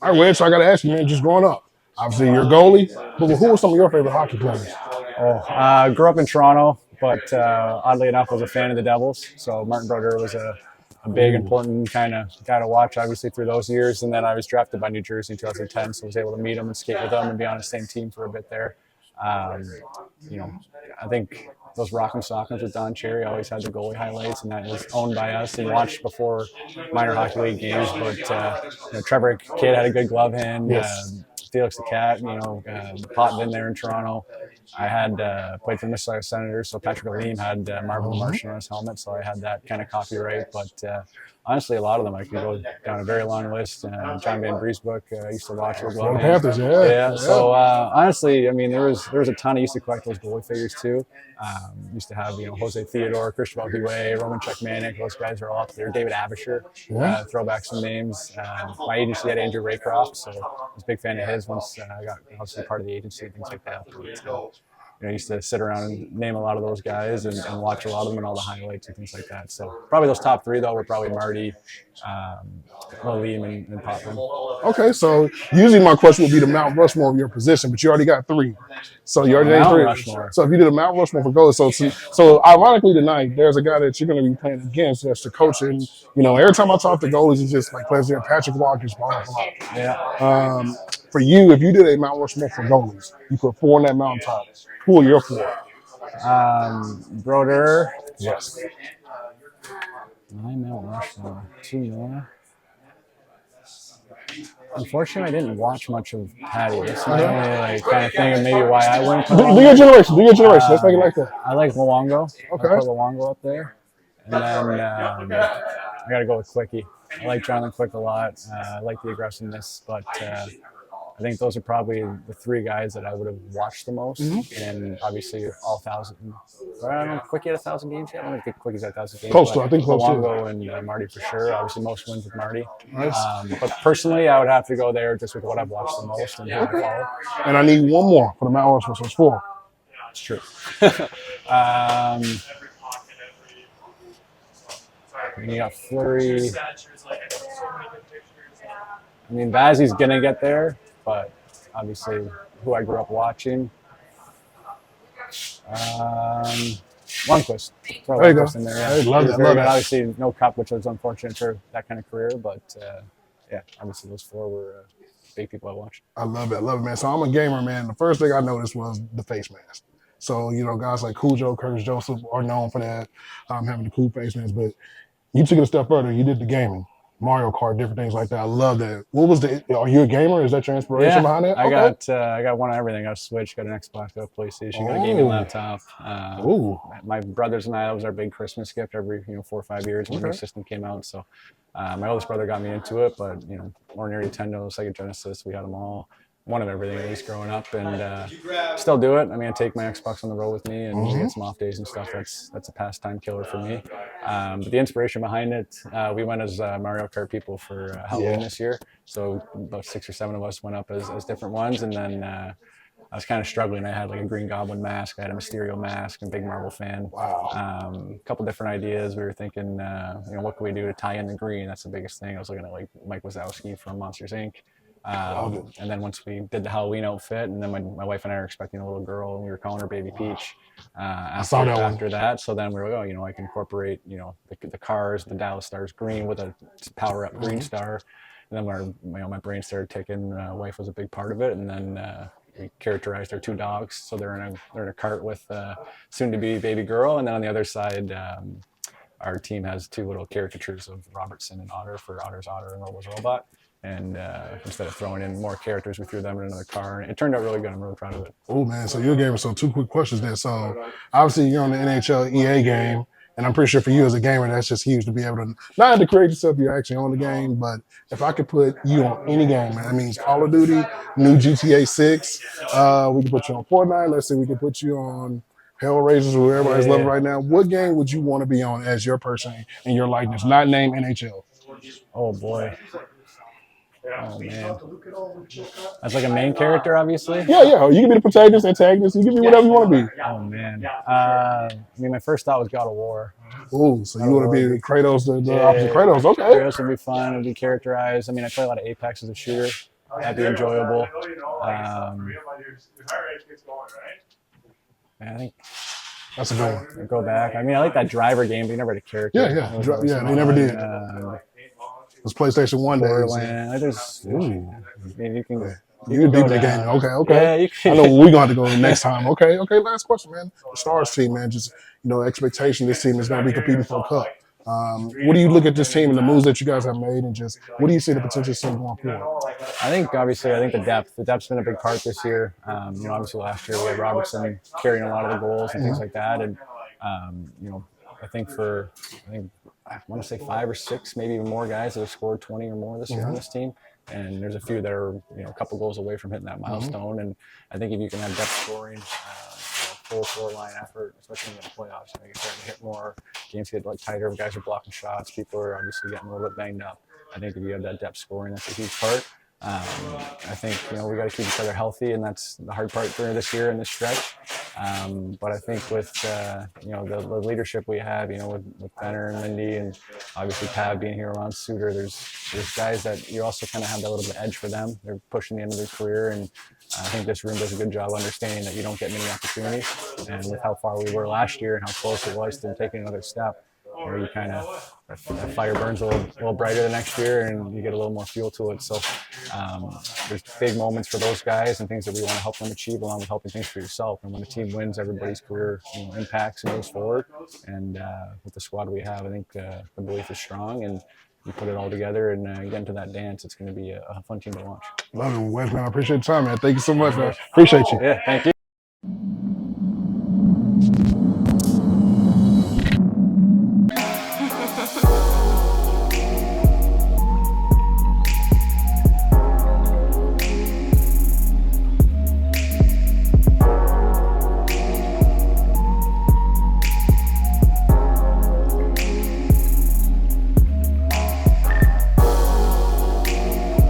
All right, Wedge, so I got to ask you, man, just growing up, obviously you're a goalie, but who were some of your favorite hockey players? Grew up in Toronto, but oddly enough, was a fan of the Devils. So Martin Brodeur was a big, Ooh. important kind of guy to watch, obviously, through those years. And then I was drafted by New Jersey in 2010, so I was able to meet him and skate with him and be on the same team for a bit there. Um, I think those Rock'em Sock'ems with Don Cherry always had the goalie highlights, and that was owned by us and watched before minor hockey league games. But Trevor Kidd had a good glove hand. Yes. Felix the Cat, Potvin there in Toronto. I had played for the Mississauga Senators, so Patrick Aleem had Marvel the Martian on his helmet, so I had that kind of copyright. But honestly, a lot of them I could go down a very long list. John Van Briesbroek, I used to watch as well. Panthers, Yeah. So honestly, I mean, there was a ton. I used to collect those goalie figures too. Used to have Jose Theodore, Christopher Huet, Roman Czechmanik. Those guys are all up there. David Abisher, throw back some names. My agency had Andrew Raycroft, so I was a big fan of his once I got obviously part of the agency and things like that. But, I used to sit around and name a lot of those guys and watch a lot of them and all the highlights and things like that. So probably those top three, though, were probably Marty, Aleem, and Potvin. Okay, so usually my question would be the Mount Rushmore of your position, but you already got three. So you already named three. Rushmore. So if you did a Mount Rushmore for goalies, so ironically tonight, there's a guy that you're going to be playing against that's the coach. And, every time I talk to goalies, it's just like players there, Patrick Walker's blah, blah, blah. Yeah. For you, if you did a Mount Rushmore for goalies, you put four on that mountaintop. Who are your four? Brodeur. Yes. My Mount Rushmore. Two more. Unfortunately, I didn't watch much of Patty. That's my only kind of thing, and maybe why I wouldn't. Do your generation. Let's make it like that. I like Luongo. Okay. I'll put Luongo up there, and then I got to go with Quickie. I like Jonathan Quick a lot. I like the aggressiveness, but I think those are probably the three guys that I would have watched the most, and obviously all 1,000. I don't know, Quickie had 1,000 games yet. I don't think Quickie's at 1,000 games. Close to, I think close to. Luongo and Marty for sure. Obviously, most wins with Marty. Nice. But personally, I would have to go there just with what I've watched the most and who I follow. And I need one more for the Mount Rushmore, so it's four. It's true. You got Fleury. I mean, Vazzy's going to get there, but obviously who I grew up watching. Lundqvist. There you go. In there, I love that. Obviously, no cup, which was unfortunate for that kind of career, but obviously those four were big people I watched. I love it, man. So I'm a gamer, man. The first thing I noticed was the face mask. So, guys like Cujo, Curtis Joseph are known for that, having the cool face mask, but you took it a step further. You did the gaming. Mario Kart, different things like that. I love that. Are you a gamer? Is that your inspiration behind that? I got one of everything. I got a Switch, got an Xbox, got a PlayStation, got a gaming laptop. My brothers and I, that was our big Christmas gift every 4 or 5 years when the new system came out. So my oldest brother got me into it, but ordinary Nintendo, Sega Genesis, we had them all. One of everything, at least growing up, and still do it. I mean, I take my Xbox on the road with me and get some off days and stuff. That's a pastime killer for me. But the inspiration behind it, we went as Mario Kart people for Halloween this year. So about 6 or 7 of us went up as different ones, and then I was kind of struggling. I had like a Green Goblin mask, I had a Mysterio mask, I'm a big Marvel fan. Wow. A couple different ideas. We were thinking, what can we do to tie in the green? That's the biggest thing. I was looking at like Mike Wazowski from Monsters Inc. And then once we did the Halloween outfit, and then my wife and I were expecting a little girl, and we were calling her Baby Peach. After that, so then we were like, I can incorporate, the cars, the Dallas Stars green with a power up green star. And then my brain started ticking. Wife was a big part of it, and then we characterized our 2 dogs. So they're in a cart with soon to be baby girl, and then on the other side. Our team has 2 little caricatures of Robertson and Otter for Otter's Otter and Robo's Robot. And instead of throwing in more characters, we threw them in another car. And it turned out really good. I'm really proud of it. Oh, man. So you're a gamer. So 2 quick questions there. So obviously you're on the NHL EA game. And I'm pretty sure for you as a gamer, that's just huge to be able to not have to create yourself. You're actually on the game. But if I could put you on any game, man, that means Call of Duty, new GTA 6. We can put you on Fortnite. Let's say we can put you on Hellraisers, who everybody's loving right now. What game would you want to be on as your person and your likeness? Not named NHL. Oh, boy. Oh, man. That's like a main character, obviously? Yeah. You can be the protagonist, antagonist. You can be whatever you want to be. Oh, man. I mean, my first thought was God of War. Oh, so you want to be Kratos, the opposite Kratos. Okay. Kratos would be fun. It would be characterized. I mean, I play a lot of Apex as a shooter. That'd be enjoyable. I think That's a good one. I'd go back. I mean, I like that driver game, but you never had a character. Yeah. It was always They never did. fun. It was PlayStation 1 days. Borderland. Like, there's, I mean, you can. You can beat that game. Okay. Yeah, you can. I know we're going to go next time. Okay. Last question, man. The Stars team, man. Just expectation. This team is going to be competing for a cup. What do you look at this team and the moves that you guys have made, and just what do you see the potential team going forward? I think obviously, the depth's been a big part this year. Obviously last year we had Robertson carrying a lot of the goals and things like that, and I think I want to say 5 or 6, maybe even more guys that have scored 20 or more this year on this team. And there's a few that are, a couple goals away from hitting that milestone. And I think if you can have depth scoring, full 4-line effort, especially in the playoffs, you're starting to hit more. Games get tighter. Guys are blocking shots. People are obviously getting a little bit banged up. I think if you have that depth scoring, that's a huge part. I think we got to keep each other healthy, and that's the hard part for this year in this stretch. But I think with the leadership we have, with Benner and Lindy, and obviously Pav being here around Suter, there's guys that you also kind of have that little bit edge for them. They're pushing the end of their career, and I think this room does a good job understanding that you don't get many opportunities. And with how far we were last year and how close it was to taking another step, where you kind of that fire burns a little brighter the next year, and you get a little more fuel to it. So there's big moments for those guys and things that we want to help them achieve, along with helping things for yourself. And when the team wins, everybody's career impacts and moves forward. And with the squad we have, I think the belief is strong, and you put it all together and get into that dance. It's going to be a fun team to watch. Love it, Wes, man. I appreciate the time, man. Thank you so much, man. Appreciate you. Yeah, thank you.